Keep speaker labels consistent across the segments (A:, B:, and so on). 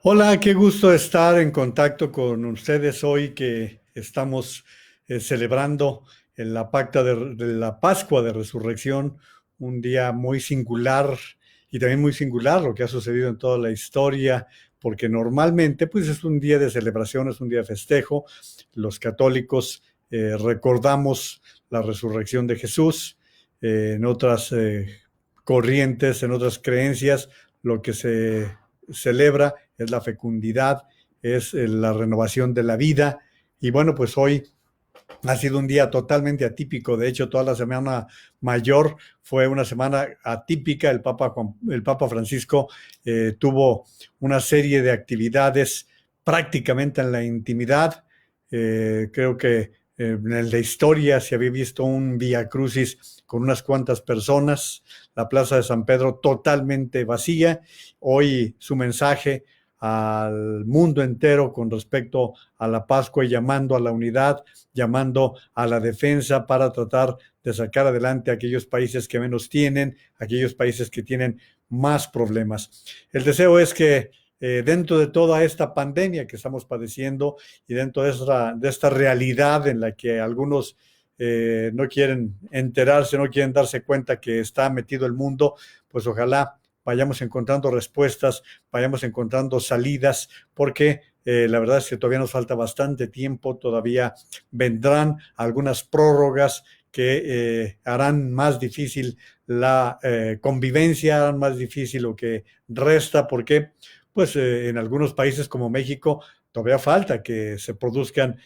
A: Hola, qué gusto estar en contacto con ustedes hoy que estamos celebrando en de la Pascua de Resurrección, un día muy singular y también muy singular lo que ha sucedido en toda la historia, porque normalmente pues es un día de celebración, es un día de festejo. Los católicos recordamos la resurrección de Jesús. En otras corrientes, en otras creencias, lo que se celebra es la fecundidad, es la renovación de la vida. Y bueno, pues hoy ha sido un día totalmente atípico. De hecho, toda la semana mayor fue una semana atípica. El Papa Francisco tuvo una serie de actividades prácticamente en la intimidad. Creo que en la historia se había visto un Vía Crucis con unas cuantas personas, la Plaza de San Pedro totalmente vacía. Hoy su mensaje al mundo entero con respecto a la Pascua y llamando a la unidad, llamando a la defensa para tratar de sacar adelante a aquellos países que menos tienen, aquellos países que tienen más problemas. El deseo es que dentro de toda esta pandemia que estamos padeciendo y dentro de esta realidad en la que algunos no quieren enterarse, no quieren darse cuenta que está metido el mundo, pues ojalá vayamos encontrando respuestas, vayamos encontrando salidas, porque la verdad es que todavía nos falta bastante tiempo, todavía vendrán algunas prórrogas que harán más difícil la convivencia, harán más difícil lo que resta, porque pues en algunos países como México todavía falta que se produzcan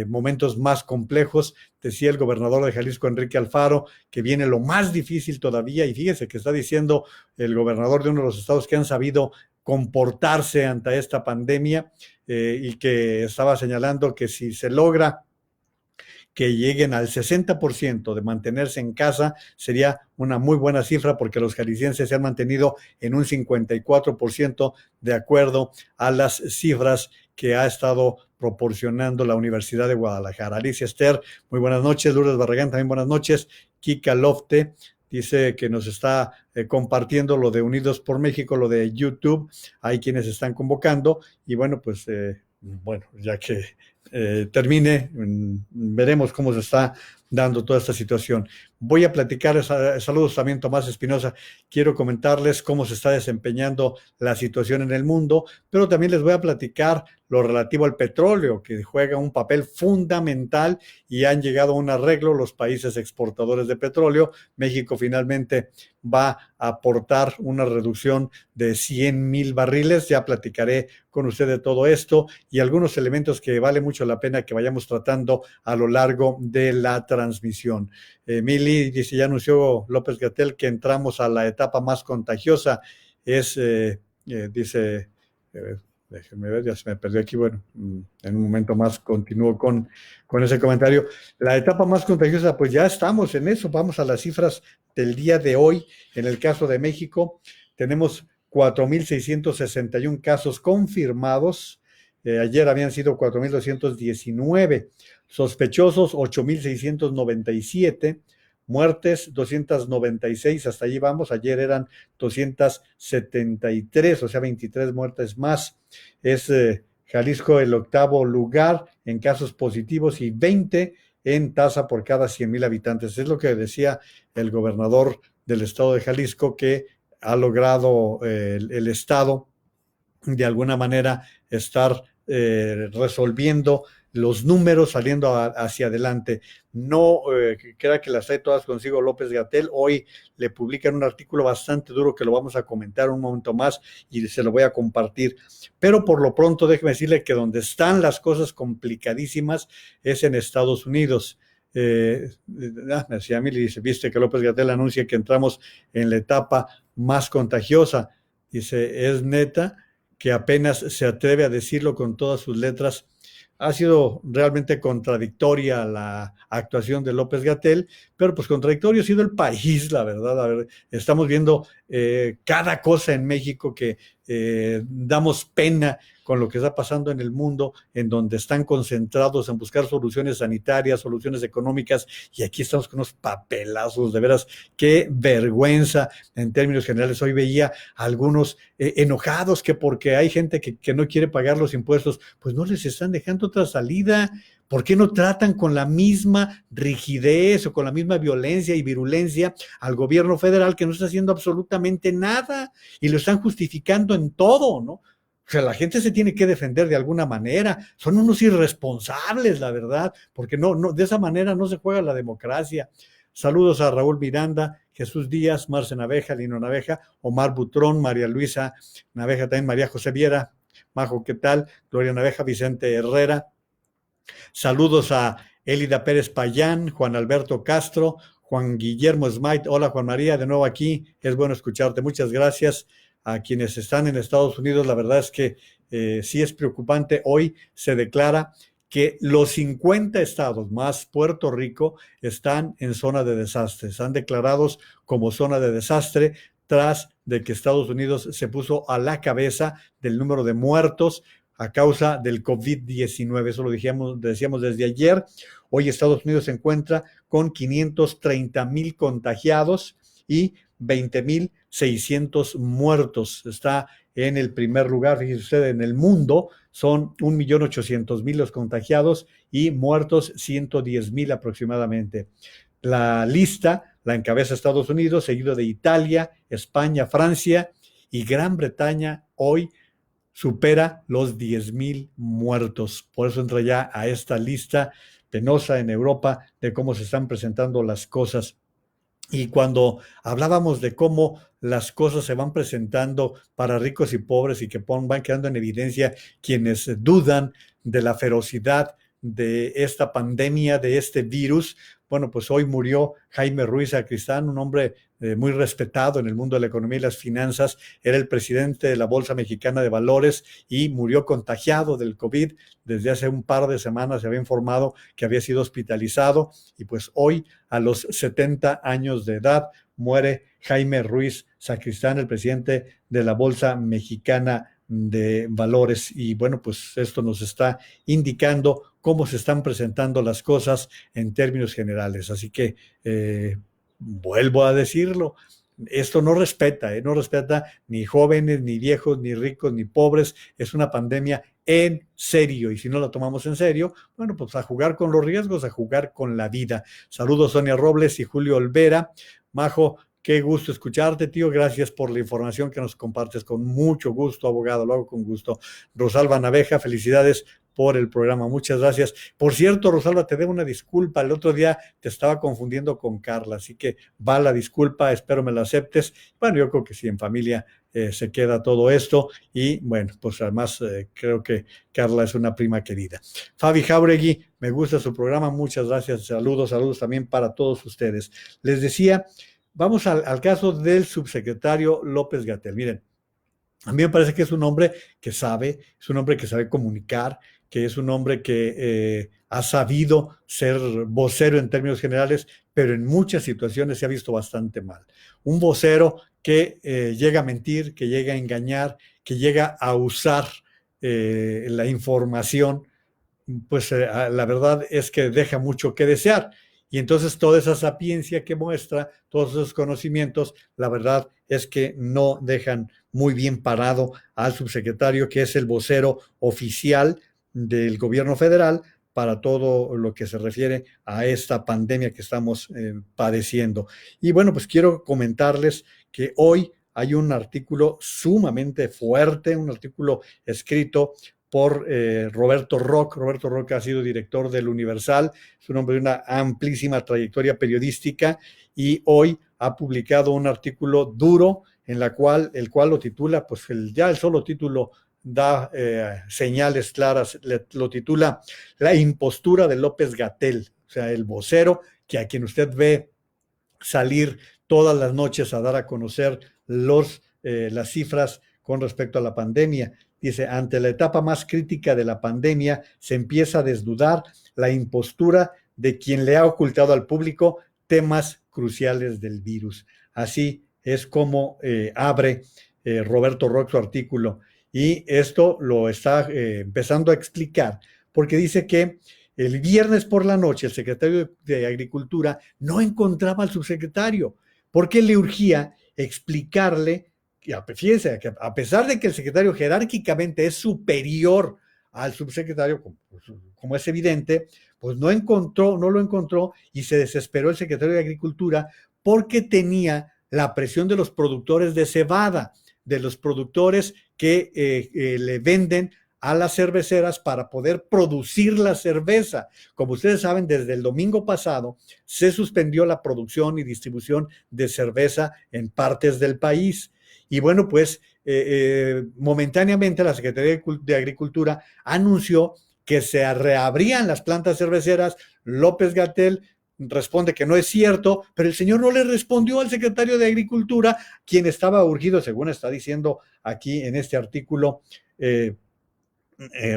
A: momentos más complejos. Decía el gobernador de Jalisco, Enrique Alfaro, que viene lo más difícil todavía, y fíjese que está diciendo el gobernador de uno de los estados que han sabido comportarse ante esta pandemia, y que estaba señalando que si se logra que lleguen al 60% de mantenerse en casa, sería una muy buena cifra porque los jaliscienses se han mantenido en un 54% de acuerdo a las cifras que ha estado proporcionando la Universidad de Guadalajara. Alicia Esther, muy buenas noches. Lourdes Barragán, también buenas noches. Kika Lofte dice que nos está compartiendo lo de Unidos por México, lo de YouTube. Hay quienes están convocando y bueno, pues bueno, ya que termine, veremos cómo se está dando toda esta situación. Voy a platicar, saludos también Tomás Espinosa, quiero comentarles cómo se está desempeñando la situación en el mundo, pero también les voy a platicar lo relativo al petróleo, que juega un papel fundamental y han llegado a un arreglo los países exportadores de petróleo. México finalmente va a aportar una reducción de 100,000 barriles. Ya platicaré con usted de todo esto y algunos elementos que vale mucho la pena que vayamos tratando a lo largo de la transmisión. Mili dice, ya anunció López Gatell que entramos a la etapa más contagiosa. Es, dice, eh, déjenme ver, ya se me perdió aquí. Bueno, en un momento más continúo con ese comentario. La etapa más contagiosa, pues ya estamos en eso. Vamos a las cifras del día de hoy. En el caso de México, tenemos 4,661 casos confirmados. Ayer habían sido 4,219. Sospechosos, 8,697. Muertes, 296. Hasta allí vamos. Ayer eran 273, o sea, 23 muertes más. Es Jalisco el octavo lugar en casos positivos y 20 en tasa por cada 100,000 habitantes. Es lo que decía el gobernador del estado de Jalisco, que ha logrado el Estado de alguna manera estar resolviendo los números, saliendo hacia adelante. No crea que las trae todas consigo López Gatell. Hoy le publican un artículo bastante duro que lo vamos a comentar un momento más y se lo voy a compartir. Pero por lo pronto déjeme decirle que donde están las cosas complicadísimas es en Estados Unidos. Me decía Mili, dice, viste que López Gatell anuncia que entramos en la etapa más contagiosa. Dice, es neta que apenas se atreve a decirlo con todas sus letras. Ha sido realmente contradictoria la actuación de López Gatell, pero pues contradictorio ha sido el país, la verdad. A ver, estamos viendo cada cosa en México que damos pena con lo que está pasando en el mundo, en donde están concentrados en buscar soluciones sanitarias, soluciones económicas, y aquí estamos con unos papelazos, de veras, qué vergüenza en términos generales. Hoy veía a algunos enojados que porque hay gente que no quiere pagar los impuestos, pues no les están dejando otra salida. ¿Por qué no tratan con la misma rigidez o con la misma violencia y virulencia al gobierno federal, que no está haciendo absolutamente nada y lo están justificando en todo, ¿no? O sea, la gente se tiene que defender de alguna manera. Son unos irresponsables, la verdad, porque de esa manera no se juega la democracia. Saludos a Raúl Miranda, Jesús Díaz, Marce Naveja, Lino Naveja, Omar Butrón, María Luisa Naveja, también María José Viera, Majo, ¿qué tal? Gloria Naveja, Vicente Herrera. Saludos a Elida Pérez Payán, Juan Alberto Castro, Juan Guillermo Smite. Hola Juan María, de nuevo aquí. Es bueno escucharte. Muchas gracias a quienes están en Estados Unidos. La verdad es que sí es preocupante. Hoy se declara que los 50 estados más Puerto Rico están en zona de desastre. Están declarados como zona de desastre tras de que Estados Unidos se puso a la cabeza del número de muertos a causa del COVID-19. Eso lo decíamos desde ayer. Hoy Estados Unidos se encuentra con 530,000 contagiados y 20,600 muertos. Está en el primer lugar, fíjese usted, en el mundo. Son 1,800,000 los contagiados y muertos 110,000 aproximadamente. La lista la encabeza Estados Unidos, seguido de Italia, España, Francia y Gran Bretaña. Hoy supera los 10,000 muertos. Por eso entra ya a esta lista penosa en Europa de cómo se están presentando las cosas. Y cuando hablábamos de cómo las cosas se van presentando para ricos y pobres y que van quedando en evidencia quienes dudan de la ferocidad de esta pandemia, de este virus, bueno, pues hoy murió Jaime Ruiz Sacristán, un hombre muy respetado en el mundo de la economía y las finanzas. Era el presidente de la Bolsa Mexicana de Valores y murió contagiado del COVID. Desde hace un par de semanas se había informado que había sido hospitalizado y pues hoy, a los 70 años de edad, muere Jaime Ruiz Sacristán, el presidente de la Bolsa Mexicana de Valores. Y bueno, pues esto nos está indicando cómo se están presentando las cosas en términos generales. Así que vuelvo a decirlo, esto no respeta ni jóvenes, ni viejos, ni ricos, ni pobres. Es una pandemia en serio, y si no la tomamos en serio, bueno, pues a jugar con los riesgos, a jugar con la vida. Saludos Sonia Robles y Julio Olvera. Majo, qué gusto escucharte, tío. Gracias por la información que nos compartes. Con mucho gusto, abogado, lo hago con gusto. Rosalba Naveja, felicidades por el programa. Muchas gracias. Por cierto, Rosalba, te debo una disculpa. El otro día te estaba confundiendo con Carla, así que va la disculpa, espero me la aceptes. Bueno, yo creo que sí, en familia se queda todo esto y bueno, pues además creo que Carla es una prima querida. Fabi Jauregui, me gusta su programa, muchas gracias. Saludos también para todos ustedes. Les decía, vamos al caso del subsecretario López-Gatell. Miren, a mí me parece que es un hombre que sabe, comunicar, que es un hombre que ha sabido ser vocero en términos generales, pero en muchas situaciones se ha visto bastante mal. Un vocero que llega a mentir, que llega a engañar, que llega a usar la información, pues la verdad es que deja mucho que desear. Y entonces toda esa sapiencia que muestra, todos esos conocimientos, la verdad es que no dejan muy bien parado al subsecretario, que es el vocero oficial del gobierno federal para todo lo que se refiere a esta pandemia que estamos padeciendo. Y bueno, pues quiero comentarles que hoy hay un artículo sumamente fuerte, un artículo escrito por Roberto Roch. Roberto Roch ha sido director del Universal, es un hombre de una amplísima trayectoria periodística y hoy ha publicado un artículo duro en el cual lo titula, pues ya el solo título da señales claras, lo titula La impostura de López-Gatell, o sea, el vocero que a quien usted ve salir todas las noches a dar a conocer las cifras con respecto a la pandemia. Dice, ante la etapa más crítica de la pandemia, se empieza a desnudar la impostura de quien le ha ocultado al público temas cruciales del virus. Así es como abre Roberto Roch su artículo. y esto lo está empezando a explicar porque dice que el viernes por la noche el secretario de Agricultura no encontraba al subsecretario porque le urgía explicarle, fíjense, que a pesar de que el secretario jerárquicamente es superior al subsecretario, como es evidente, pues no lo encontró y se desesperó el secretario de Agricultura porque tenía la presión de los productores de cebada, de los productores que le venden a las cerveceras para poder producir la cerveza. Como ustedes saben, desde el domingo pasado se suspendió la producción y distribución de cerveza en partes del país. Y bueno, pues momentáneamente la Secretaría de Agricultura anunció que se reabrían las plantas cerveceras. López-Gatell responde que no es cierto, pero el señor no le respondió al secretario de Agricultura, quien estaba urgido, según está diciendo aquí en este artículo,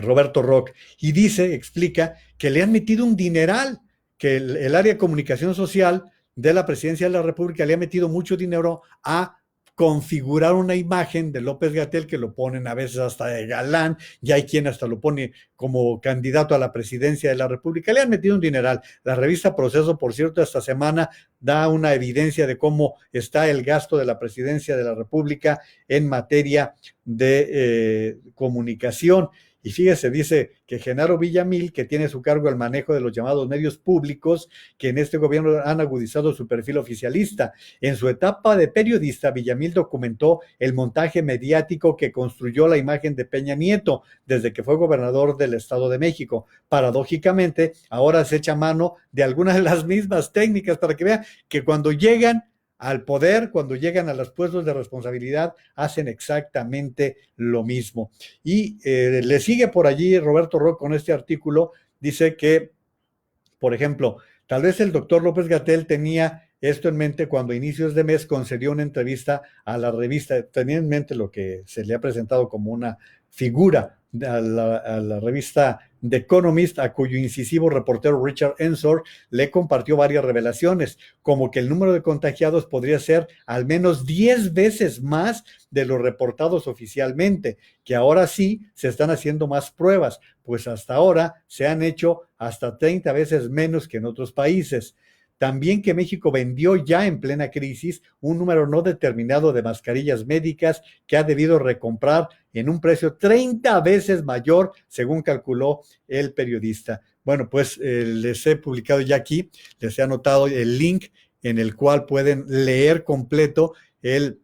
A: Roberto Roch, y explica que le han metido un dineral, que el área de comunicación social de la Presidencia de la República le ha metido mucho dinero a configurar una imagen de López-Gatell, que lo ponen a veces hasta de galán, y hay quien hasta lo pone como candidato a la presidencia de la República. Le han metido un dineral. La revista Proceso, por cierto, esta semana da una evidencia de cómo está el gasto de la presidencia de la República en materia de comunicación. Y fíjese, dice que Genaro Villamil, que tiene a su cargo el manejo de los llamados medios públicos, que en este gobierno han agudizado su perfil oficialista. En su etapa de periodista, Villamil documentó el montaje mediático que construyó la imagen de Peña Nieto desde que fue gobernador del Estado de México. Paradójicamente, ahora se echa mano de algunas de las mismas técnicas para que vean que cuando llegan al poder, cuando llegan a los puestos de responsabilidad, hacen exactamente lo mismo. Y le sigue por allí Roberto Roch con este artículo, dice que, por ejemplo, tal vez el doctor López-Gatell tenía esto en mente cuando a inicios de mes concedió una entrevista a la revista, tenía en mente lo que se le ha presentado como una figura a la revista The Economist, a cuyo incisivo reportero Richard Ensor le compartió varias revelaciones, como que el número de contagiados podría ser al menos 10 veces más de los reportados oficialmente, que ahora sí se están haciendo más pruebas, pues hasta ahora se han hecho hasta 30 veces menos que en otros países. También que México vendió ya en plena crisis un número no determinado de mascarillas médicas que ha debido recomprar en un precio 30 veces mayor, según calculó el periodista. Bueno, pues les he publicado ya aquí, les he anotado el link en el cual pueden leer completo el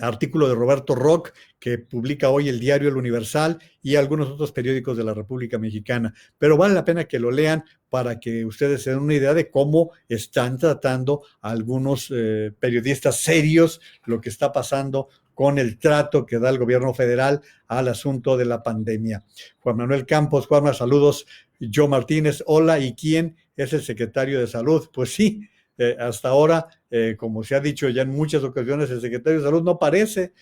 A: artículo de Roberto Roch, que publica hoy el diario El Universal y algunos otros periódicos de la República Mexicana. Pero vale la pena que lo lean para que ustedes se den una idea de cómo están tratando algunos periodistas serios lo que está pasando con el trato que da el gobierno federal al asunto de la pandemia. Juan Manuel Campos, Juanma, saludos. Joe Martínez, hola, ¿y quién es el secretario de Salud? Pues sí, hasta ahora, como se ha dicho ya en muchas ocasiones, el secretario de Salud no aparece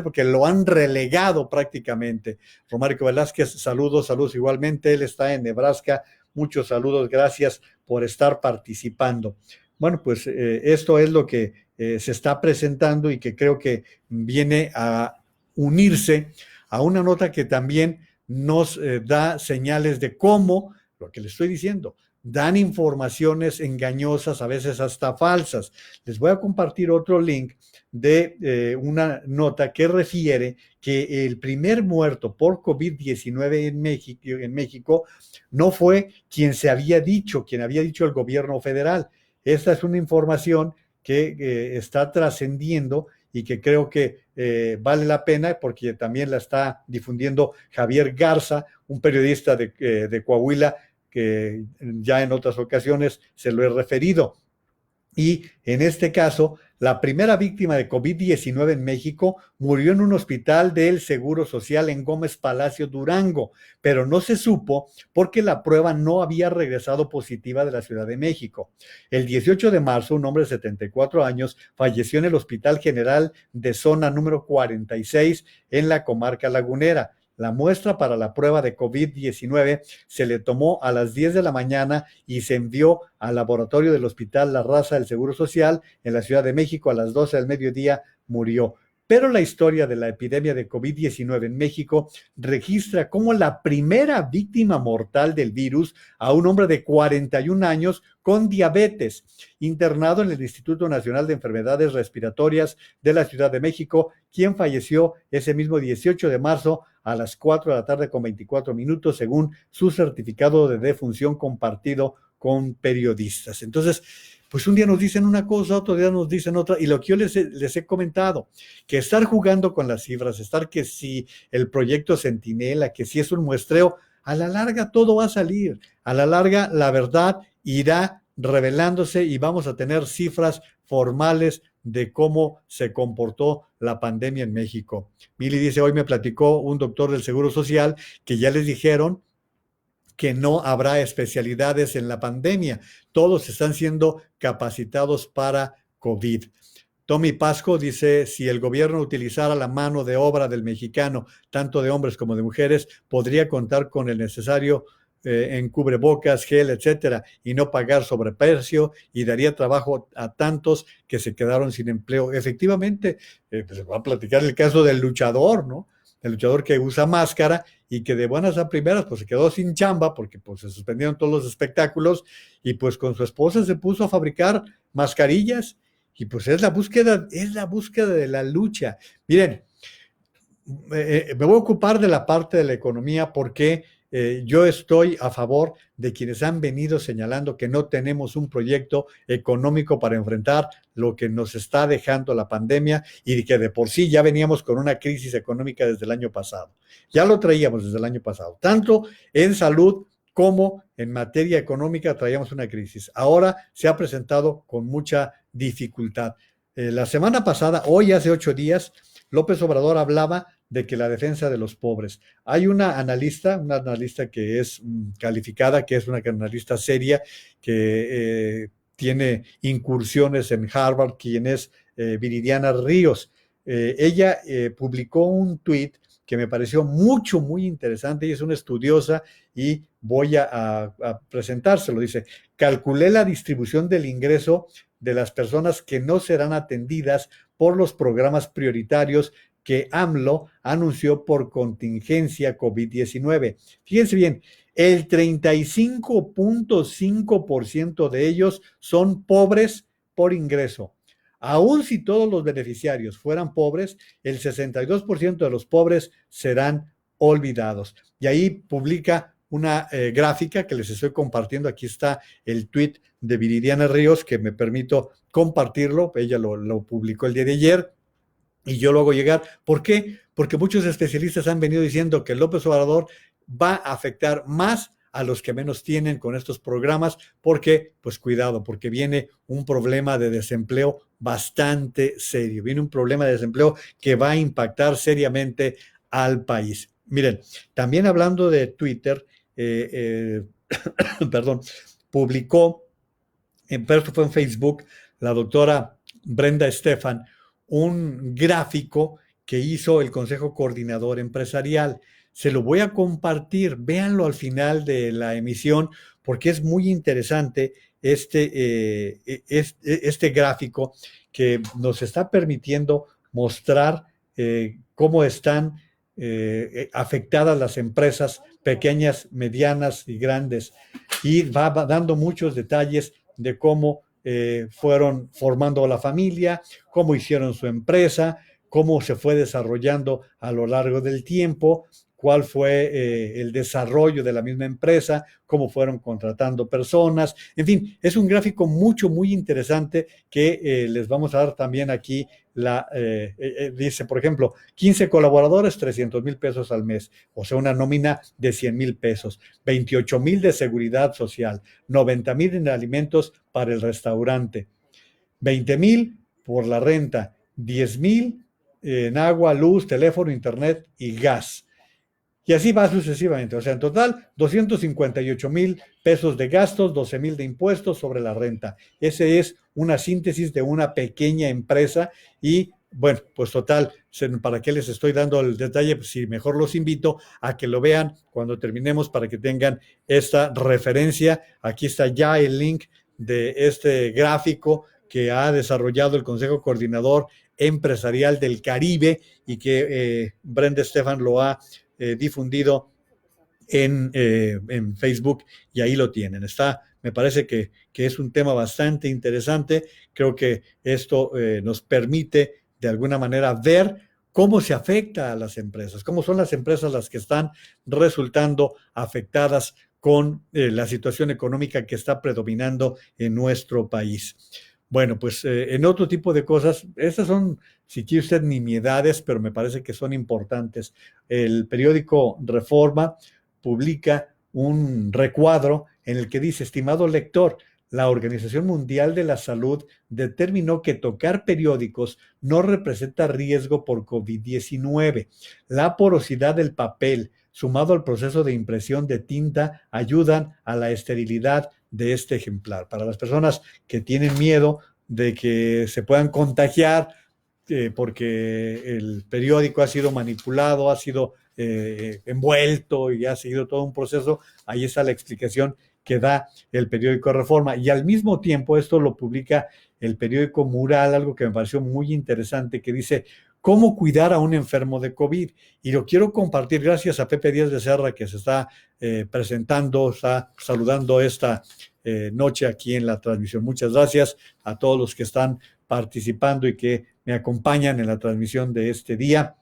A: porque lo han relegado prácticamente. Romario Velázquez, saludos igualmente, él está en Nebraska, muchos saludos, gracias por estar participando. Bueno, pues esto es lo que se está presentando y que creo que viene a unirse a una nota que también nos da señales de cómo, lo que le estoy diciendo, dan informaciones engañosas, a veces hasta falsas. Les voy a compartir otro link de una nota que refiere que el primer muerto por COVID-19 en México no fue quien había dicho el gobierno federal. Esta es una información que está trascendiendo y que creo que vale la pena porque también la está difundiendo Javier Garza, un periodista de Coahuila, que ya en otras ocasiones se lo he referido. Y en este caso, la primera víctima de COVID-19 en México murió en un hospital del Seguro Social en Gómez Palacio, Durango, pero no se supo porque la prueba no había regresado positiva de la Ciudad de México. El 18 de marzo, un hombre de 74 años falleció en el Hospital General de Zona número 46 en la comarca lagunera. La muestra para la prueba de COVID-19 se le tomó a las 10 de la mañana y se envió al laboratorio del Hospital La Raza del Seguro Social en la Ciudad de México. A las 12 del mediodía murió. pero la historia de la epidemia de COVID-19 en México registra como la primera víctima mortal del virus a un hombre de 41 años con diabetes, internado en el Instituto Nacional de Enfermedades Respiratorias de la Ciudad de México, quien falleció ese mismo 18 de marzo a las 4 de la tarde con 24 minutos, según su certificado de defunción compartido con periodistas. Entonces, pues un día nos dicen una cosa, otro día nos dicen otra, y lo que yo les he comentado, que estar jugando con las cifras, estar que si el proyecto Centinela, que si es un muestreo, a la larga todo va a salir, a la larga la verdad irá revelándose y vamos a tener cifras formales de cómo se comportó la pandemia en México. Mili dice, hoy me platicó un doctor del Seguro Social que ya les dijeron que no habrá especialidades en la pandemia. Todos están siendo capacitados para COVID. Tommy Pasco dice, si el gobierno utilizara la mano de obra del mexicano, tanto de hombres como de mujeres, podría contar con el necesario en cubrebocas, gel, etcétera, y no pagar sobreprecio y daría trabajo a tantos que se quedaron sin empleo. Efectivamente, pues va a platicar el caso del luchador, ¿no? El luchador que usa máscara y que de buenas a primeras pues se quedó sin chamba porque pues se suspendieron todos los espectáculos y pues con su esposa se puso a fabricar mascarillas y pues es la búsqueda de la lucha. Miren, me voy a ocupar de la parte de la economía porque yo estoy a favor de quienes han venido señalando que no tenemos un proyecto económico para enfrentar lo que nos está dejando la pandemia y que de por sí ya veníamos con una crisis económica desde el año pasado. Ya lo traíamos desde el año pasado, tanto en salud como en materia económica traíamos una crisis. Ahora se ha presentado con mucha dificultad. La semana pasada, hoy hace 8 días, López Obrador hablaba de que la defensa de los pobres. Hay una analista que es calificada, que es una analista seria, que tiene incursiones en Harvard, quien es Viridiana Ríos. Ella publicó un tuit que me pareció muy interesante. Ella es una estudiosa y voy a presentárselo. Dice, calculé la distribución del ingreso de las personas que no serán atendidas por los programas prioritarios que AMLO anunció por contingencia COVID-19. Fíjense bien, el 35.5% de ellos son pobres por ingreso. Aún si todos los beneficiarios fueran pobres, el 62% de los pobres serán olvidados. Y ahí publica una gráfica que les estoy compartiendo. Aquí está el tuit de Viridiana Ríos, que me permito compartirlo. Ella lo publicó el día de ayer y yo lo hago llegar. ¿Por qué? Porque muchos especialistas han venido diciendo que López Obrador va a afectar más a los que menos tienen con estos programas, porque, pues cuidado, porque viene un problema de desempleo bastante serio, viene un problema de desempleo que va a impactar seriamente al país. Miren, también hablando de Twitter, perdón, publicó, pero esto fue en Facebook, la doctora Brenda Estefan, un gráfico que hizo el Consejo Coordinador Empresarial. Se lo voy a compartir, véanlo al final de la emisión, porque es muy interesante este gráfico que nos está permitiendo mostrar cómo están afectadas las empresas pequeñas, medianas y grandes, y va dando muchos detalles de cómo fueron formando la familia, cómo hicieron su empresa, cómo se fue desarrollando a lo largo del tiempo, cuál fue el desarrollo de la misma empresa, cómo fueron contratando personas. En fin, es un gráfico muy interesante que les vamos a dar también aquí. Dice, por ejemplo, 15 colaboradores, 300,000 pesos al mes, o sea, una nómina de 100,000 pesos, 28,000 de seguridad social, 90,000 en alimentos para el restaurante, 20,000 por la renta, 10,000 en agua, luz, teléfono, internet y gas. Y así va sucesivamente. O sea, en total, 258,000 pesos de gastos, 12,000 de impuestos sobre la renta. Ese es una síntesis de una pequeña empresa y, bueno, pues total, ¿para qué les estoy dando el detalle? Pues sí, mejor los invito a que lo vean cuando terminemos para que tengan esta referencia. Aquí está ya el link de este gráfico que ha desarrollado el Consejo Coordinador Empresarial del Caribe y que Brenda Estefan lo ha difundido en Facebook y ahí lo tienen. Me parece que es un tema bastante interesante. Creo que esto nos permite de alguna manera ver cómo se afecta a las empresas, cómo son las empresas las que están resultando afectadas con la situación económica que está predominando en nuestro país. Bueno, pues en otro tipo de cosas, estas son, si quiere usted, nimiedades, pero me parece que son importantes. El periódico Reforma publica un recuadro en el que dice: estimado lector, la Organización Mundial de la Salud determinó que tocar periódicos no representa riesgo por COVID-19. La porosidad del papel, sumado al proceso de impresión de tinta, ayudan a la esterilidad de este ejemplar. Para las personas que tienen miedo de que se puedan contagiar porque el periódico ha sido manipulado, ha sido envuelto y ha seguido todo un proceso, ahí está la explicación que da el periódico Reforma. Y al mismo tiempo esto lo publica el periódico Mural, algo que me pareció muy interesante, que dice: ¿cómo cuidar a un enfermo de COVID? Y lo quiero compartir gracias a Pepe Díaz de Serra, que se está presentando, está saludando esta noche aquí en la transmisión. Muchas gracias a todos los que están participando y que me acompañan en la transmisión de este día,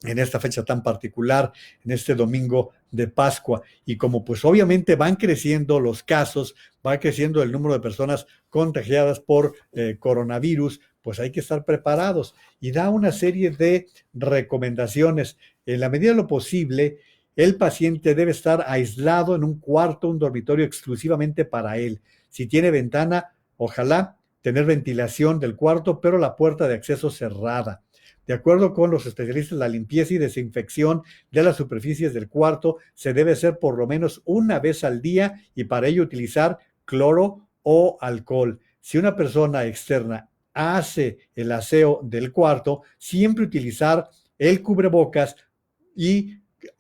A: en esta fecha tan particular, en este domingo de Pascua. Y como pues obviamente van creciendo los casos, va creciendo el número de personas contagiadas por coronavirus, pues hay que estar preparados. Y da una serie de recomendaciones. En la medida de lo posible, el paciente debe estar aislado en un cuarto, un dormitorio exclusivamente para él. Si tiene ventana, ojalá tener ventilación del cuarto, pero la puerta de acceso cerrada. De acuerdo con los especialistas, la limpieza y desinfección de las superficies del cuarto se debe hacer por lo menos una vez al día y para ello utilizar cloro o alcohol. Si una persona externa hace el aseo del cuarto, siempre utilizar el cubrebocas y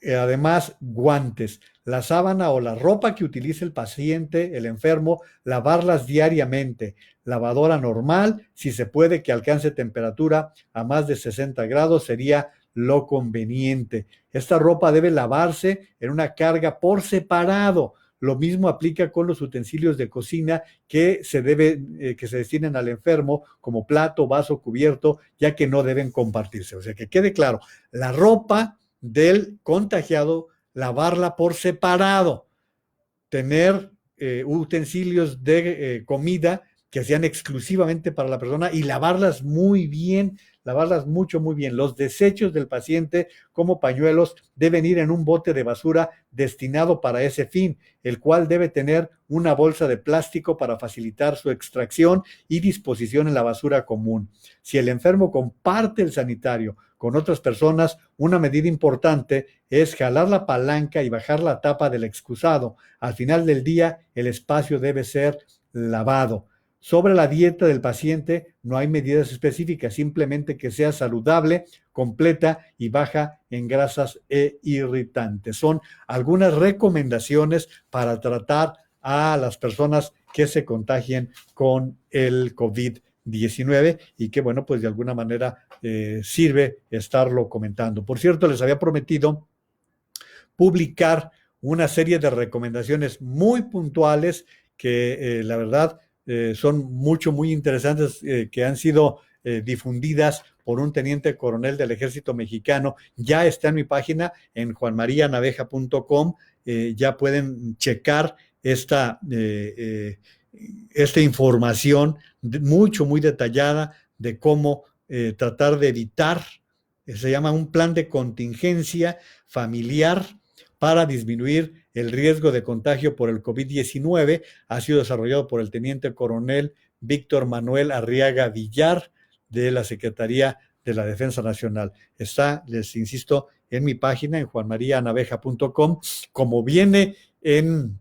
A: además guantes. La sábana o la ropa que utilice el paciente, el enfermo, lavarlas diariamente. Lavadora normal, si se puede que alcance temperatura a más de 60 grados, sería lo conveniente. Esta ropa debe lavarse en una carga por separado. Lo mismo aplica con los utensilios de cocina que se destinen al enfermo, como plato, vaso, cubierto, ya que no deben compartirse. O sea, que quede claro, la ropa del contagiado, lavarla por separado, tener utensilios de comida que sean exclusivamente para la persona y lavarlas muy bien, lavarlas mucho, muy bien. Los desechos del paciente, como pañuelos, deben ir en un bote de basura destinado para ese fin, el cual debe tener una bolsa de plástico para facilitar su extracción y disposición en la basura común. Si el enfermo comparte el sanitario con otras personas, una medida importante es jalar la palanca y bajar la tapa del excusado. Al final del día, el espacio debe ser lavado. Sobre la dieta del paciente no hay medidas específicas, simplemente que sea saludable, completa y baja en grasas e irritantes. Son algunas recomendaciones para tratar a las personas que se contagien con el COVID-19 y que, bueno, pues de alguna manera sirve estarlo comentando. Por cierto, les había prometido publicar una serie de recomendaciones muy puntuales que la verdad son muy interesantes, que han sido difundidas por un teniente coronel del Ejército Mexicano. Ya está en mi página, en juanmarianaveja.com. Ya pueden checar esta información muy detallada de cómo tratar de evitar, se llama un plan de contingencia familiar para disminuir el riesgo de contagio por el COVID-19. Ha sido desarrollado por el teniente coronel Víctor Manuel Arriaga Villar, de la Secretaría de la Defensa Nacional. Está, les insisto, en mi página, en juanmarianaveja.com. Como viene en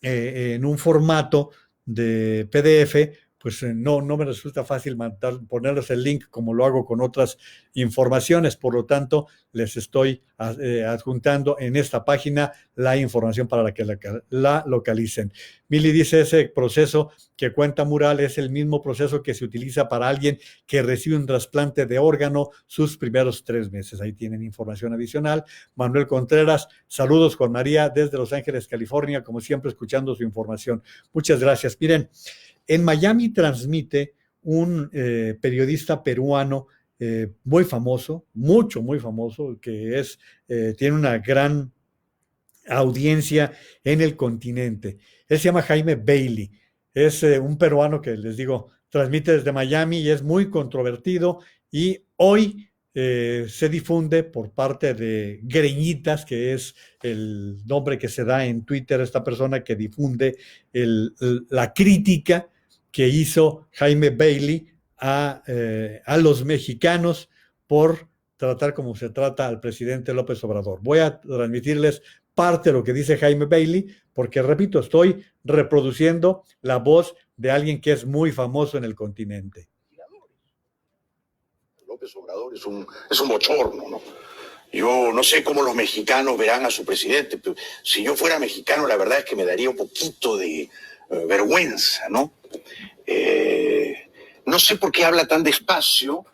A: un formato de PDF, pues no me resulta fácil ponerles el link como lo hago con otras informaciones. Por lo tanto, les estoy adjuntando en esta página la información para que la localicen. Mili dice, ese proceso que cuenta Mural es el mismo proceso que se utiliza para alguien que recibe un trasplante de órgano sus primeros 3 meses. Ahí tienen información adicional. Manuel Contreras, saludos con María desde Los Ángeles, California, como siempre escuchando su información. Muchas gracias. Miren, en Miami transmite un periodista peruano muy famoso, muy famoso, que tiene una gran audiencia en el continente. Él se llama Jaime Bailey. Es un peruano que, les digo, transmite desde Miami y es muy controvertido, y hoy se difunde por parte de Greñitas, que es el nombre que se da en Twitter, esta persona que difunde la crítica que hizo Jaime Bailey a los mexicanos por tratar como se trata al presidente López Obrador. Voy a transmitirles parte de lo que dice Jaime Bailey, porque, repito, estoy reproduciendo la voz de alguien que es muy famoso en el continente.
B: López Obrador es un bochorno, ¿no? Yo no sé cómo los mexicanos verán a su presidente, pero si yo fuera mexicano, la verdad es que me daría un poquito de vergüenza, ¿no? No sé por qué habla tan despacio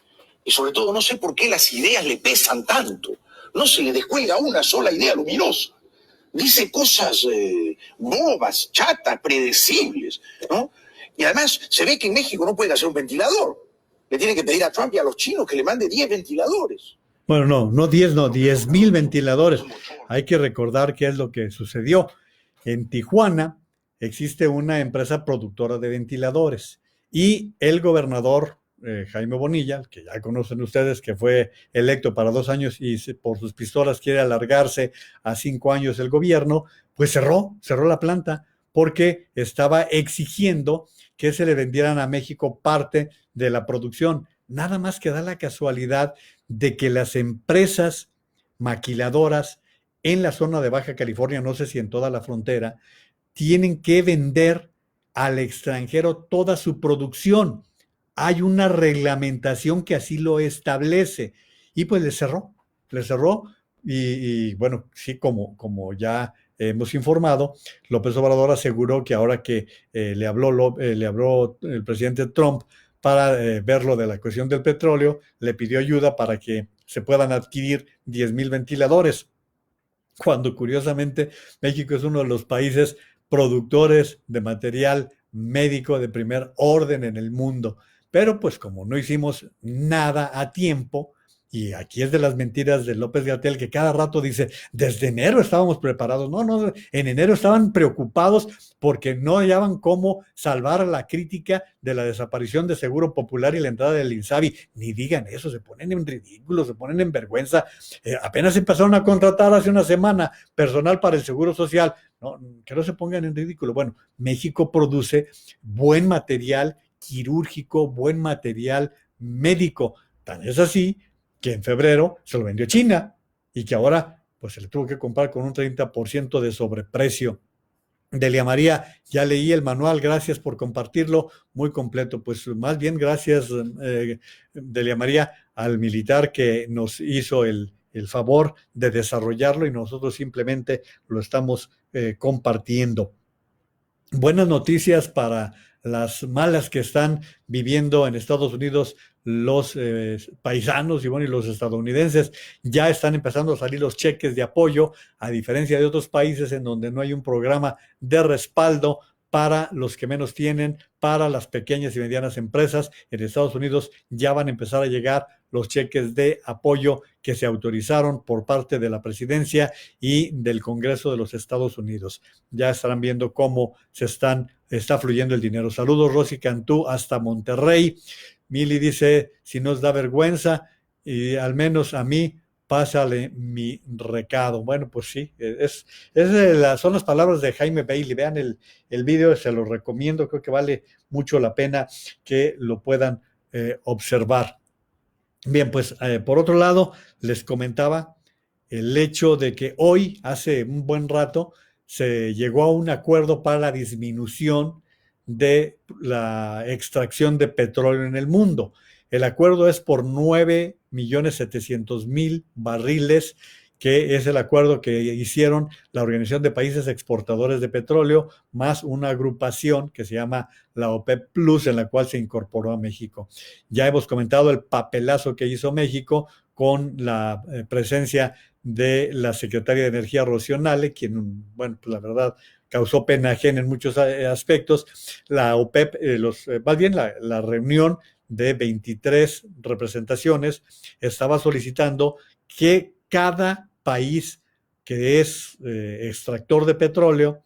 B: y, sobre todo, no sé por qué las ideas le pesan tanto. No se le descuelga una sola idea luminosa. Dice cosas bobas, chatas, predecibles, ¿no? Y además se ve que en México no puede hacer un ventilador. Le tiene que pedir a Trump y a los chinos que le mande 10 ventiladores.
A: Bueno, no 10, no, 10,000 ventiladores. Hay que recordar qué es lo que sucedió. En Tijuana existe una empresa productora de ventiladores y el gobernador Jaime Bonilla, que ya conocen ustedes, que fue electo para 2 años y por sus pistolas quiere alargarse a 5 años el gobierno, pues cerró la planta porque estaba exigiendo que se le vendieran a México parte de la producción. Nada más que da la casualidad de que las empresas maquiladoras en la zona de Baja California, no sé si en toda la frontera, tienen que vender al extranjero toda su producción. Hay una reglamentación que así lo establece. Y pues le cerró y bueno, sí, como ya hemos informado, López Obrador aseguró que ahora que le habló el presidente Trump para ver lo de la cuestión del petróleo, le pidió ayuda para que se puedan adquirir 10,000 ventiladores, cuando curiosamente México es uno de los países productores de material médico de primer orden en el mundo. Pero pues como no hicimos nada a tiempo, y aquí es de las mentiras de López-Gatell, que cada rato dice, desde enero estábamos preparados. No, en enero estaban preocupados porque no hallaban cómo salvar la crítica de la desaparición de Seguro Popular y la entrada del INSABI. Ni digan eso, se ponen en ridículo, se ponen en vergüenza. Apenas empezaron a contratar hace una semana personal para el Seguro Social. No, que no se pongan en ridículo. Bueno, México produce buen material quirúrgico, buen material médico. Tan es así que en febrero se lo vendió China y que ahora pues se le tuvo que comprar con un 30% de sobreprecio. Delia María, ya leí el manual, gracias por compartirlo, muy completo. Pues más bien gracias, Delia María, al militar que nos hizo el favor de desarrollarlo y nosotros simplemente lo estamos compartiendo. Buenas noticias para las malas que están viviendo en Estados Unidos los paisanos y bueno, y los estadounidenses. Ya están empezando a salir los cheques de apoyo, a diferencia de otros países en donde no hay un programa de respaldo para los que menos tienen, para las pequeñas y medianas empresas. En Estados Unidos ya van a empezar a llegar los cheques de apoyo que se autorizaron por parte de la presidencia y del Congreso de los Estados Unidos. Ya estarán viendo cómo está fluyendo el dinero. Saludos, Rosy Cantú, hasta Monterrey. Mili dice, si nos da vergüenza, y al menos a mí, pásale mi recado. Bueno, pues sí, son las palabras de Jaime Bailey. Vean el video, se lo recomiendo, creo que vale mucho la pena que lo puedan observar. Bien, pues por otro lado, les comentaba el hecho de que hoy, hace un buen rato, se llegó a un acuerdo para la disminución de la extracción de petróleo en el mundo. El acuerdo es por 9.700.000 barriles, que es el acuerdo que hicieron la Organización de Países Exportadores de Petróleo, más una agrupación que se llama la OPEP Plus, en la cual se incorporó a México. Ya hemos comentado el papelazo que hizo México con la presencia de la secretaria de Energía, Rocío Nale, quien, bueno, pues la verdad causó pena ajena en muchos aspectos. La OPEP, más bien la reunión de 23 representaciones, estaba solicitando que cada país que es extractor de petróleo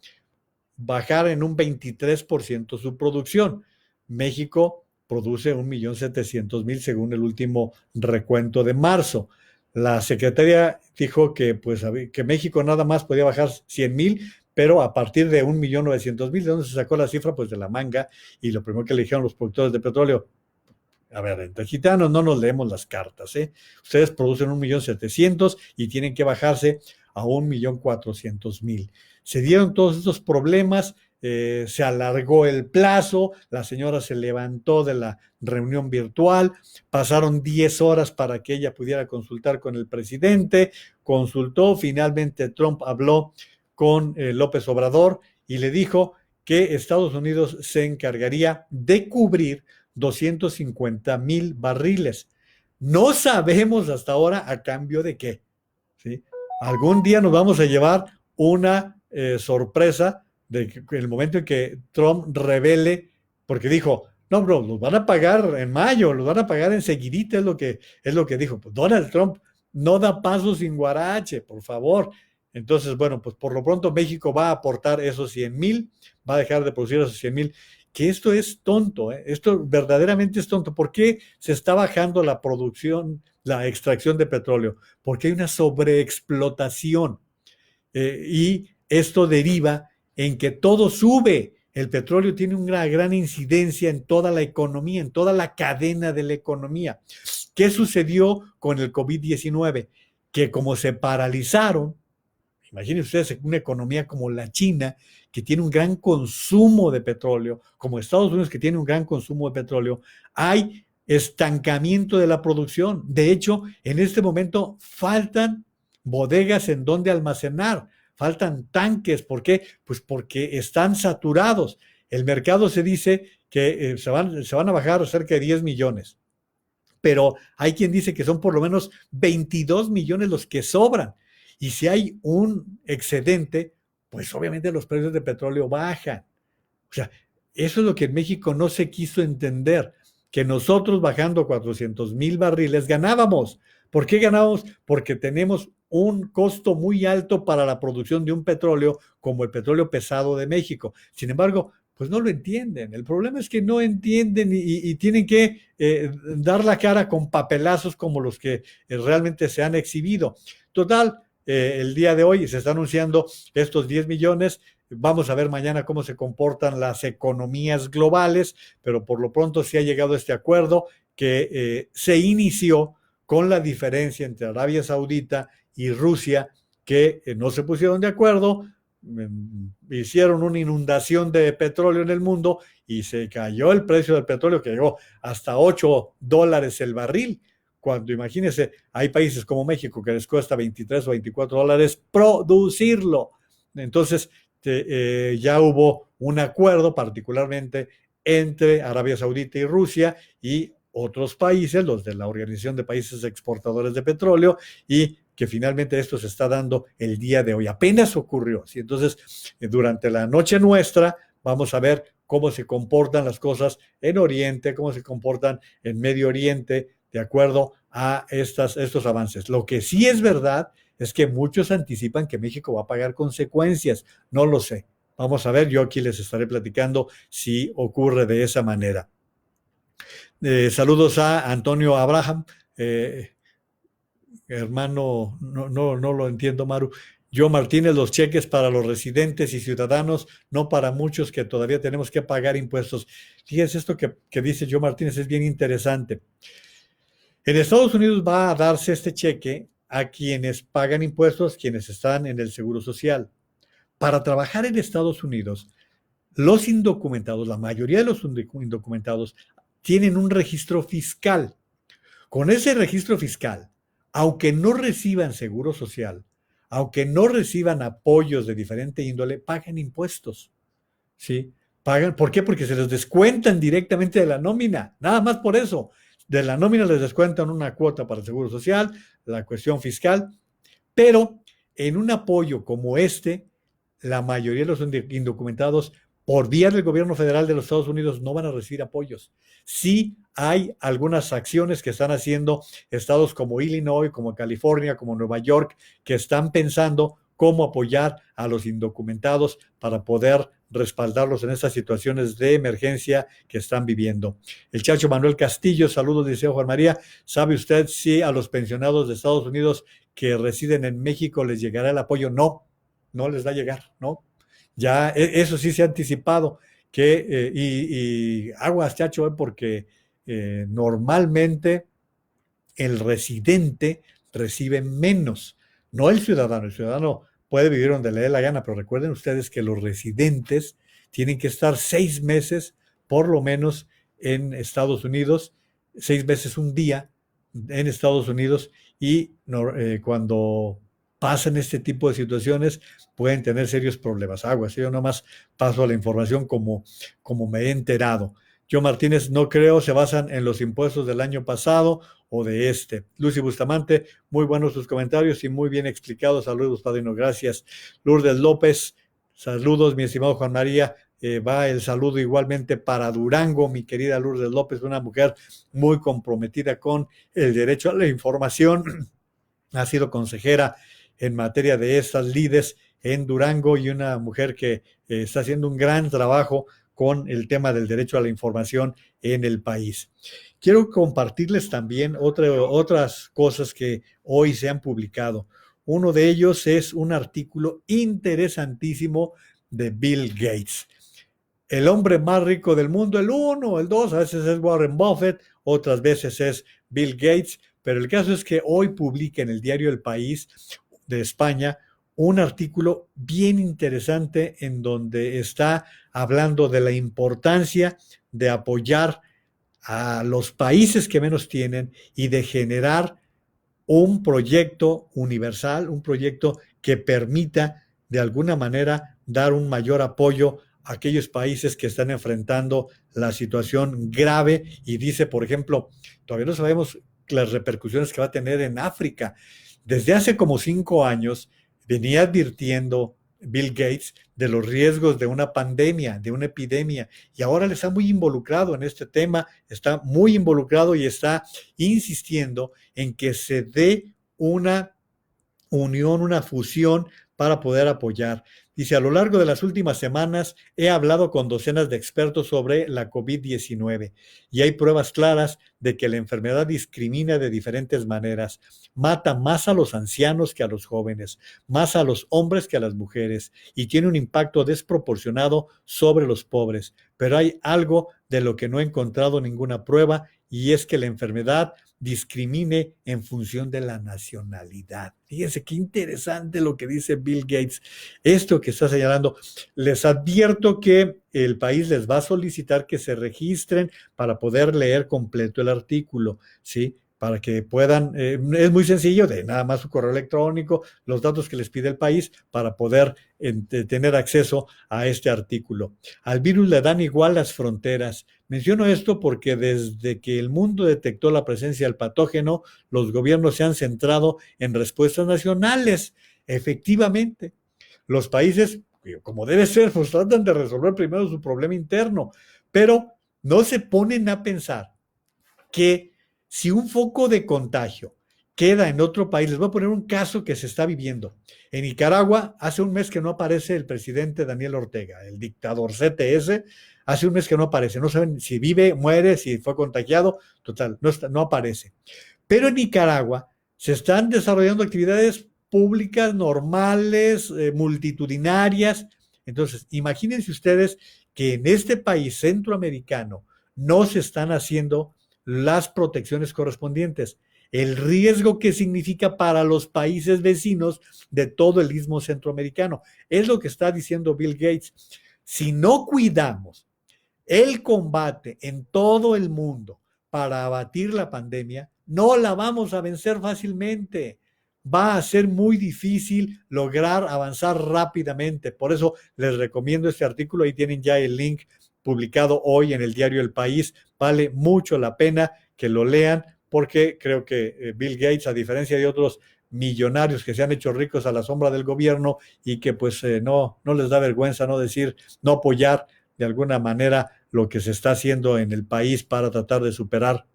A: bajara en un 23% su producción. México produce 1.700.000 según el último recuento de marzo. La secretaria dijo que, pues, que México nada más podía bajar 100.000, pero a partir de 1.900.000. ¿De dónde se sacó la cifra? Pues de la manga. Y lo primero que le dijeron los productores de petróleo: a ver, entre gitanos no nos leemos las cartas, ¿eh? Ustedes producen 1.700.000 y tienen que bajarse a 1.400.000. Se dieron todos estos problemas, se alargó el plazo, la señora se levantó de la reunión virtual, pasaron 10 horas para que ella pudiera consultar con el presidente, consultó, finalmente Trump habló con López Obrador y le dijo que Estados Unidos se encargaría de cubrir 250.000 barriles. No sabemos hasta ahora a cambio de qué, ¿sí? Algún día nos vamos a llevar una sorpresa de que el momento en que Trump revele, porque dijo: no, bro, los van a pagar en mayo, los van a pagar enseguidita, es lo que dijo. Pues Donald Trump no da paso sin guarache, por favor. Entonces, bueno, pues por lo pronto México va a aportar esos 100.000, va a dejar de producir esos 100.000. Que esto es tonto, ¿eh? Esto verdaderamente es tonto. ¿Por qué se está bajando la producción, la extracción de petróleo? Porque hay una sobreexplotación, y esto deriva en que todo sube. El petróleo tiene una gran incidencia en toda la economía, en toda la cadena de la economía. ¿Qué sucedió con el COVID-19? Que como se paralizaron, imaginen ustedes una economía como la China, que tiene un gran consumo de petróleo, como Estados Unidos, que tiene un gran consumo de petróleo, hay estancamiento de la producción. De hecho, en este momento faltan bodegas en donde almacenar, faltan tanques. ¿Por qué? Pues porque están saturados. El mercado se dice que se van a bajar cerca de 10 millones, pero hay quien dice que son por lo menos 22 millones los que sobran. Y si hay un excedente, pues obviamente los precios de petróleo bajan. O sea, eso es lo que en México no se quiso entender, que nosotros bajando 400.000 barriles ganábamos. ¿Por qué ganábamos? Porque tenemos un costo muy alto para la producción de un petróleo como el petróleo pesado de México. Sin embargo, pues no lo entienden. El problema es que no entienden y tienen que dar la cara con papelazos como los que realmente se han exhibido. Total, el día de hoy se está anunciando estos 10 millones. Vamos a ver mañana cómo se comportan las economías globales, pero por lo pronto sí ha llegado este acuerdo que se inició con la diferencia entre Arabia Saudita y Rusia, que no se pusieron de acuerdo, hicieron una inundación de petróleo en el mundo y se cayó el precio del petróleo, que llegó hasta $8 el barril. Cuando imagínense, hay países como México que les cuesta 23 o 24 dólares producirlo. Entonces, ya hubo un acuerdo, particularmente entre Arabia Saudita y Rusia y otros países, los de la Organización de Países Exportadores de Petróleo, y que finalmente esto se está dando el día de hoy. Apenas ocurrió, ¿sí? Entonces, durante la noche nuestra, vamos a ver cómo se comportan las cosas en Oriente, cómo se comportan en Medio Oriente, de acuerdo a estos avances. Lo que sí es verdad es que muchos anticipan que México va a pagar consecuencias. No lo sé. Vamos a ver, yo aquí les estaré platicando si ocurre de esa manera. Saludos a Antonio Abraham. Hermano, no lo entiendo, Maru. Joe Martínez, los cheques para los residentes y ciudadanos, no para muchos que todavía tenemos que pagar impuestos. Fíjense, esto que dice Joe Martínez es bien interesante. En Estados Unidos va a darse este cheque a quienes pagan impuestos, quienes están en el Seguro Social. Para trabajar en Estados Unidos, los indocumentados, la mayoría de los indocumentados, tienen un registro fiscal. Con ese registro fiscal, aunque no reciban seguro social, aunque no reciban apoyos de diferente índole, pagan impuestos, ¿sí? Pagan, ¿por qué? Porque se les descuentan directamente de la nómina, nada más por eso. De la nómina les descuentan una cuota para el seguro social, la cuestión fiscal, pero en un apoyo como este, la mayoría de los indocumentados, por vía del gobierno federal de los Estados Unidos, no van a recibir apoyos. Sí hay algunas acciones que están haciendo estados como Illinois, como California, como Nueva York, que están pensando cómo apoyar a los indocumentados para poder respaldarlos en estas situaciones de emergencia que están viviendo. El Chacho Manuel Castillo, saludos, dice Juan María. ¿Sabe usted si a los pensionados de Estados Unidos que residen en México les llegará el apoyo? No, no les va a llegar, ¿no? Ya eso sí se ha anticipado, y aguas, Chacho, porque normalmente el residente recibe menos, no el ciudadano. El ciudadano puede vivir donde le dé la gana, pero recuerden ustedes que los residentes tienen que estar 6 meses, por lo menos, en Estados Unidos, 6 meses un día en Estados Unidos, y cuando pasan este tipo de situaciones pueden tener serios problemas. Aguas, yo nomás paso a la información como me he enterado. Yo Martínez, no creo, se basan en los impuestos del año pasado o de este. Lucy Bustamante, muy buenos sus comentarios y muy bien explicados. Saludos, padrino, gracias. Lourdes López, saludos, mi estimado Juan María. Va el saludo igualmente para Durango, mi querida Lourdes López, una mujer muy comprometida con el derecho a la información. Ha sido consejera en materia de estas lides en Durango y una mujer que está haciendo un gran trabajo con el tema del derecho a la información en el país. Quiero compartirles también otras cosas que hoy se han publicado. Uno de ellos es un artículo interesantísimo de Bill Gates. El hombre más rico del mundo, el uno, el dos, a veces es Warren Buffett, otras veces es Bill Gates, pero el caso es que hoy publica en el diario El País de España un artículo bien interesante en donde está hablando de la importancia de apoyar a los países que menos tienen y de generar un proyecto universal, un proyecto que permita de alguna manera dar un mayor apoyo a aquellos países que están enfrentando la situación grave. Y dice, por ejemplo, todavía no sabemos las repercusiones que va a tener en África. Desde hace como 5 años venía advirtiendo Bill Gates de los riesgos de una pandemia, de una epidemia, y ahora le está muy involucrado en este tema, está muy involucrado y está insistiendo en que se dé una unión, una fusión para poder apoyar. Dice, a lo largo de las últimas semanas he hablado con docenas de expertos sobre la COVID-19 y hay pruebas claras de que la enfermedad discrimina de diferentes maneras. Mata más a los ancianos que a los jóvenes, más a los hombres que a las mujeres y tiene un impacto desproporcionado sobre los pobres. Pero hay algo de lo que no he encontrado ninguna prueba y es que la enfermedad discrimine en función de la nacionalidad. Fíjense qué interesante lo que dice Bill Gates. Esto que está señalando, les advierto que el país les va a solicitar que se registren para poder leer completo el artículo, ¿sí? Para que puedan, es muy sencillo, de nada más su correo electrónico, los datos que les pide el país para poder tener acceso a este artículo. Al virus le dan igual las fronteras. Menciono esto porque desde que el mundo detectó la presencia del patógeno, los gobiernos se han centrado en respuestas nacionales. Efectivamente, los países, como debe ser, pues tratan de resolver primero su problema interno, pero no se ponen a pensar que si un foco de contagio queda en otro país, les voy a poner un caso que se está viviendo. En Nicaragua, hace un mes que no aparece el presidente Daniel Ortega, el dictador CTS, hace un mes que no aparece. No saben si vive, muere, si fue contagiado, total, no aparece. Pero en Nicaragua se están desarrollando actividades públicas normales, multitudinarias. Entonces, imagínense ustedes que en este país centroamericano no se están haciendo las protecciones correspondientes. El riesgo que significa para los países vecinos de todo el istmo centroamericano. Es lo que está diciendo Bill Gates. Si no cuidamos el combate en todo el mundo para abatir la pandemia, no la vamos a vencer fácilmente. Va a ser muy difícil lograr avanzar rápidamente. Por eso les recomiendo este artículo. Ahí tienen ya el link publicado hoy en el diario El País. Vale mucho la pena que lo lean porque creo que Bill Gates, a diferencia de otros millonarios que se han hecho ricos a la sombra del gobierno y que pues no les da vergüenza no decir, no apoyar de alguna manera lo que se está haciendo en el país para tratar de superar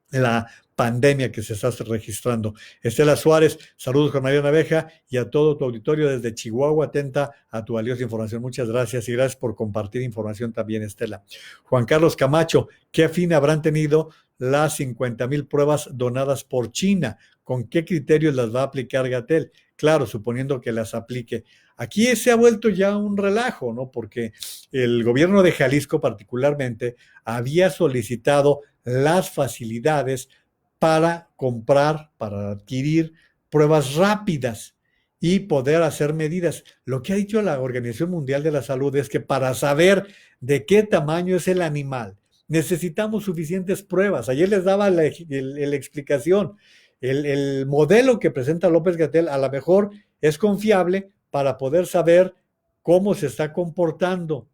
A: la pandemia que se está registrando. Estela Suárez, saludos con Mariana Abeja y a todo tu auditorio desde Chihuahua, atenta a tu valiosa información. Muchas gracias y gracias por compartir información también, Estela. Juan Carlos Camacho, ¿qué fin habrán tenido las 50,000 pruebas donadas por China? ¿Con qué criterios las va a aplicar Gatell? Claro, suponiendo que las aplique. Aquí se ha vuelto ya un relajo, ¿no? Porque el gobierno de Jalisco particularmente había solicitado las facilidades para comprar, para adquirir pruebas rápidas y poder hacer medidas. Lo que ha dicho la Organización Mundial de la Salud es que para saber de qué tamaño es el animal, necesitamos suficientes pruebas. Ayer les daba la explicación. El modelo que presenta López-Gatell a lo mejor es confiable para poder saber cómo se está comportando,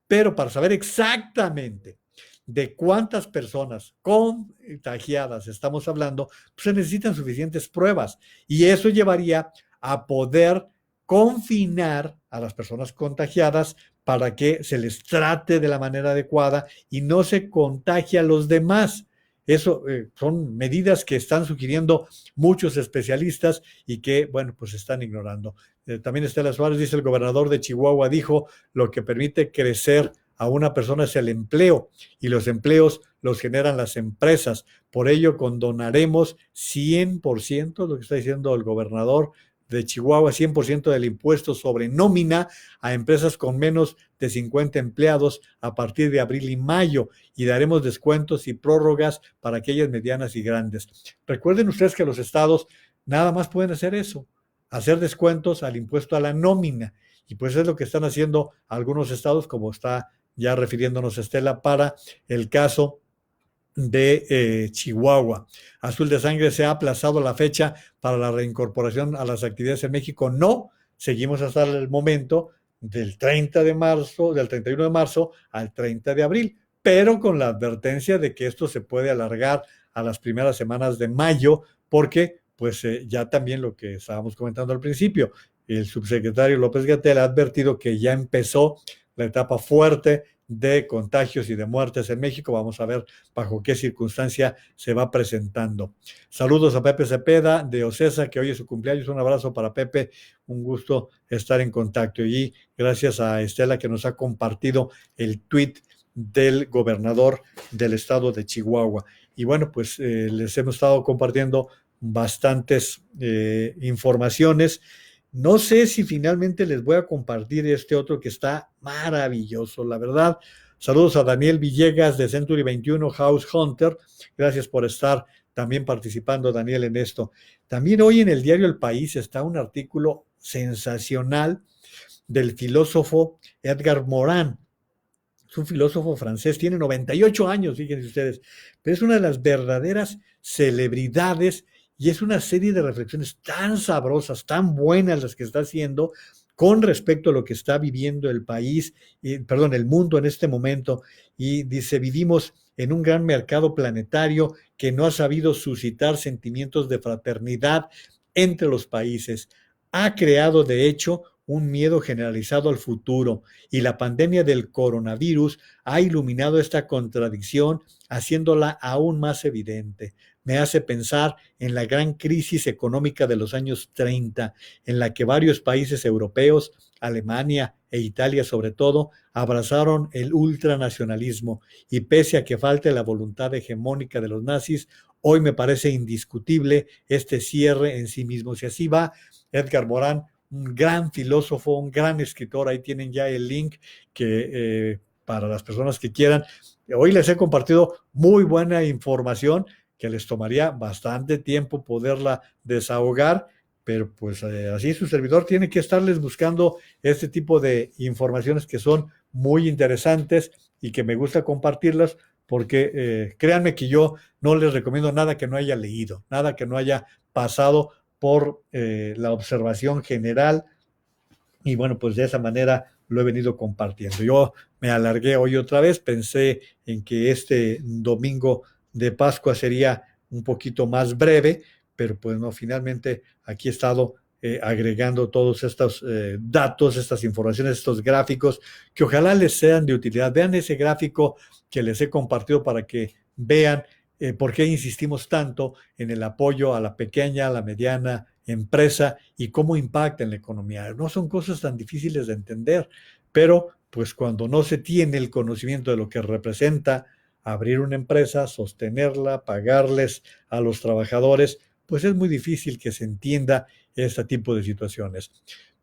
A: pero para saber exactamente de cuántas personas contagiadas estamos hablando, pues se necesitan suficientes pruebas y eso llevaría a poder confinar a las personas contagiadas para que se les trate de la manera adecuada y no se contagie a los demás. Eso son medidas que están sugiriendo muchos especialistas y que, bueno, pues están ignorando. También Estela Suárez dice, el gobernador de Chihuahua dijo, lo que permite crecer a una persona es el empleo y los empleos los generan las empresas. Por ello, condonaremos 100%, lo que está diciendo el gobernador de Chihuahua, 100% del impuesto sobre nómina a empresas con menos de 50 empleados a partir de abril y mayo y daremos descuentos y prórrogas para aquellas medianas y grandes. Recuerden ustedes que los estados nada más pueden hacer eso, hacer descuentos al impuesto a la nómina y pues es lo que están haciendo algunos estados, como está ya refiriéndonos Estela, para el caso de Chihuahua. Azul de Sangre, se ha aplazado la fecha para la reincorporación a las actividades en México. No, seguimos hasta el momento del 30 de marzo, del 31 de marzo al 30 de abril, pero con la advertencia de que esto se puede alargar a las primeras semanas de mayo, porque pues ya también lo que estábamos comentando al principio, el subsecretario López-Gatell ha advertido que ya empezó la etapa fuerte de contagios y de muertes en México. Vamos a ver bajo qué circunstancia se va presentando. Saludos a Pepe Cepeda de Ocesa, que hoy es su cumpleaños. Un abrazo para Pepe, un gusto estar en contacto. Y gracias a Estela que nos ha compartido el tuit del gobernador del estado de Chihuahua. Y bueno, pues les hemos estado compartiendo bastantes informaciones. No sé si finalmente les voy a compartir este otro que está maravilloso, la verdad. Saludos a Daniel Villegas de Century 21 House Hunter. Gracias por estar también participando, Daniel, en esto. También hoy en el diario El País está un artículo sensacional del filósofo Edgar Morin. Es un filósofo francés, tiene 98 años, fíjense ustedes, pero es una de las verdaderas celebridades y es una serie de reflexiones tan sabrosas, tan buenas las que está haciendo con respecto a lo que está viviendo el país, el mundo en este momento. Y dice, vivimos en un gran mercado planetario que no ha sabido suscitar sentimientos de fraternidad entre los países. Ha creado, de hecho, un miedo generalizado al futuro y la pandemia del coronavirus ha iluminado esta contradicción, haciéndola aún más evidente. Me hace pensar en la gran crisis económica de los años 30, en la que varios países europeos, Alemania e Italia sobre todo, abrazaron el ultranacionalismo y pese a que falte la voluntad hegemónica de los nazis, hoy me parece indiscutible este cierre en sí mismo. Si así va, Edgar Morin, un gran filósofo, un gran escritor, ahí tienen ya el link que para las personas que quieran. Hoy les he compartido muy buena información que les tomaría bastante tiempo poderla desahogar, pero pues así su servidor tiene que estarles buscando este tipo de informaciones que son muy interesantes y que me gusta compartirlas porque créanme que yo no les recomiendo nada que no haya leído, nada que no haya pasado por la observación general y bueno, pues de esa manera lo he venido compartiendo. Yo me alargué hoy otra vez, pensé en que este domingo de Pascua sería un poquito más breve, pero pues no, finalmente aquí he estado agregando todos estos datos, estas informaciones, estos gráficos, que ojalá les sean de utilidad. Vean ese gráfico que les he compartido para que vean por qué insistimos tanto en el apoyo a la pequeña, a la mediana empresa y cómo impacta en la economía. No son cosas tan difíciles de entender, pero pues cuando no se tiene el conocimiento de lo que representa abrir una empresa, sostenerla, pagarles a los trabajadores, pues es muy difícil que se entienda este tipo de situaciones.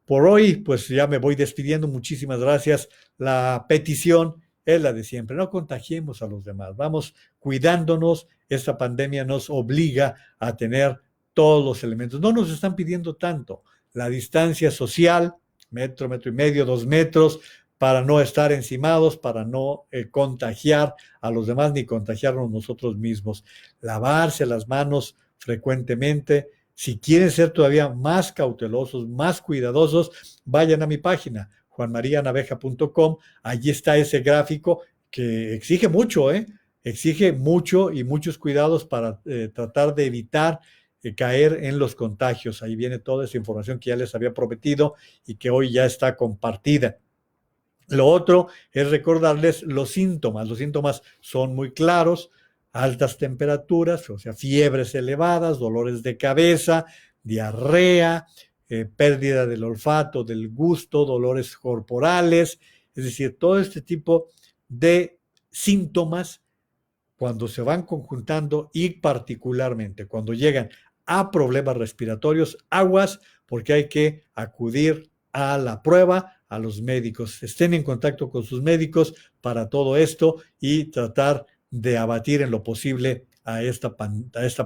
A: Por hoy, pues ya me voy despidiendo. Muchísimas gracias. La petición es la de siempre. No contagiemos a los demás. Vamos cuidándonos. Esta pandemia nos obliga a tener todos los elementos. No nos están pidiendo tanto. La distancia social, metro, metro y medio, 2 metros, para no estar encimados, para no contagiar a los demás ni contagiarnos nosotros mismos. Lavarse las manos frecuentemente. Si quieren ser todavía más cautelosos, más cuidadosos, vayan a mi página, juanmarianaveja.com. Allí está ese gráfico que exige mucho, exige mucho y muchos cuidados para tratar de evitar caer en los contagios. Ahí viene toda esa información que ya les había prometido y que hoy ya está compartida. Lo otro es recordarles los síntomas. Los síntomas son muy claros: altas temperaturas, o sea, fiebres elevadas, dolores de cabeza, diarrea, pérdida del olfato, del gusto, dolores corporales, es decir, todo este tipo de síntomas cuando se van conjuntando y particularmente cuando llegan a problemas respiratorios, aguas, porque hay que acudir a la prueba, a los médicos. Estén en contacto con sus médicos para todo esto y tratar de abatir en lo posible a esta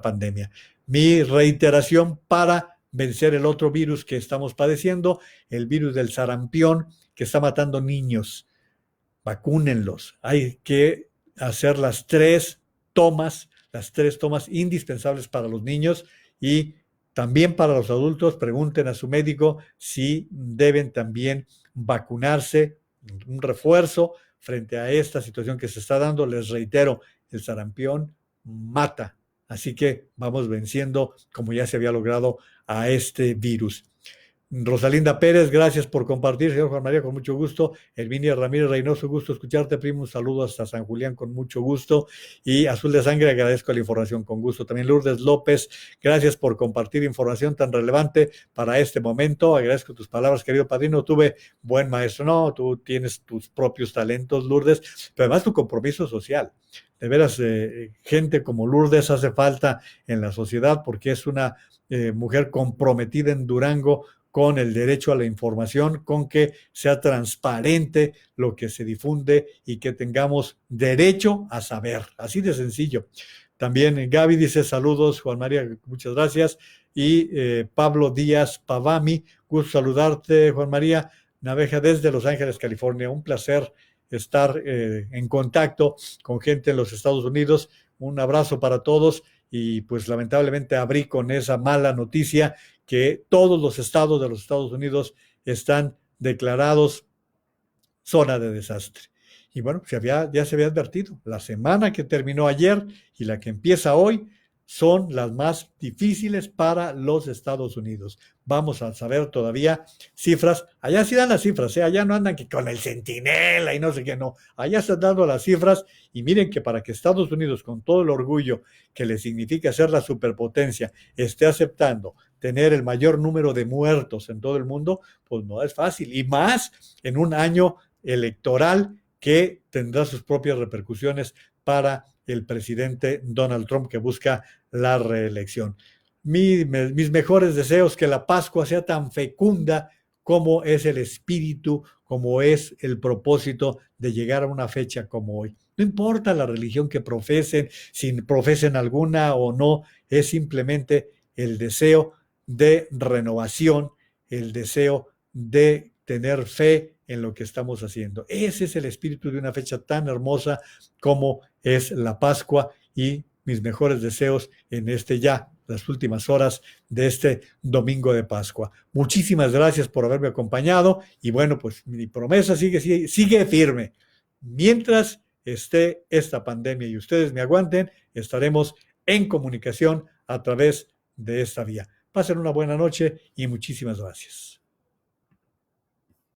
A: pandemia. Mi reiteración para vencer el otro virus que estamos padeciendo, el virus del sarampión, que está matando niños. Vacúnenlos. Hay que hacer las tres tomas indispensables para los niños y también para los adultos. Pregunten a su médico si deben también vacunarse, un refuerzo frente a esta situación que se está dando. Les reitero, el sarampión mata. Así que vamos venciendo, como ya se había logrado, a este virus. Rosalinda Pérez, gracias por compartir. Señor Juan María, con mucho gusto. Herminia Ramírez Reynoso, gusto escucharte, primo. Un saludo hasta San Julián, con mucho gusto. Y Azul de Sangre, agradezco la información, con gusto. También Lourdes López, gracias por compartir información tan relevante para este momento. Agradezco tus palabras, querido padrino. Tuve buen maestro. No, tú tienes tus propios talentos, Lourdes, pero además tu compromiso social. De veras, gente como Lourdes hace falta en la sociedad porque es una mujer comprometida en Durango con el derecho a la información, con que sea transparente lo que se difunde y que tengamos derecho a saber. Así de sencillo. También Gaby dice saludos, Juan María, muchas gracias. Y Pablo Díaz Pavami, gusto saludarte, Juan María Naveja, desde Los Ángeles, California. Un placer estar en contacto con gente en los Estados Unidos. Un abrazo para todos y pues lamentablemente abrí con esa mala noticia que todos los estados de los Estados Unidos están declarados zona de desastre. Y bueno, ya se había advertido, la semana que terminó ayer y la que empieza hoy son las más difíciles para los Estados Unidos. Vamos a saber todavía cifras. Allá sí dan las cifras, allá no andan que con el centinela y no sé qué, no. Allá están dando las cifras y miren que para que Estados Unidos, con todo el orgullo que le significa ser la superpotencia, esté aceptando tener el mayor número de muertos en todo el mundo, pues no es fácil. Y más en un año electoral que tendrá sus propias repercusiones para el presidente Donald Trump, que busca la reelección. Mis mejores deseos, que la Pascua sea tan fecunda como es el espíritu, como es el propósito de llegar a una fecha como hoy. No importa la religión que profesen, si profesen alguna o no, es simplemente el deseo de renovación, el deseo de tener fe en lo que estamos haciendo. Ese es el espíritu de una fecha tan hermosa como es la Pascua, y mis mejores deseos en las últimas horas de este domingo de Pascua. Muchísimas gracias por haberme acompañado y bueno, pues mi promesa sigue firme. Mientras esté esta pandemia y ustedes me aguanten, estaremos en comunicación a través de esta vía. Pasen una buena noche y muchísimas gracias.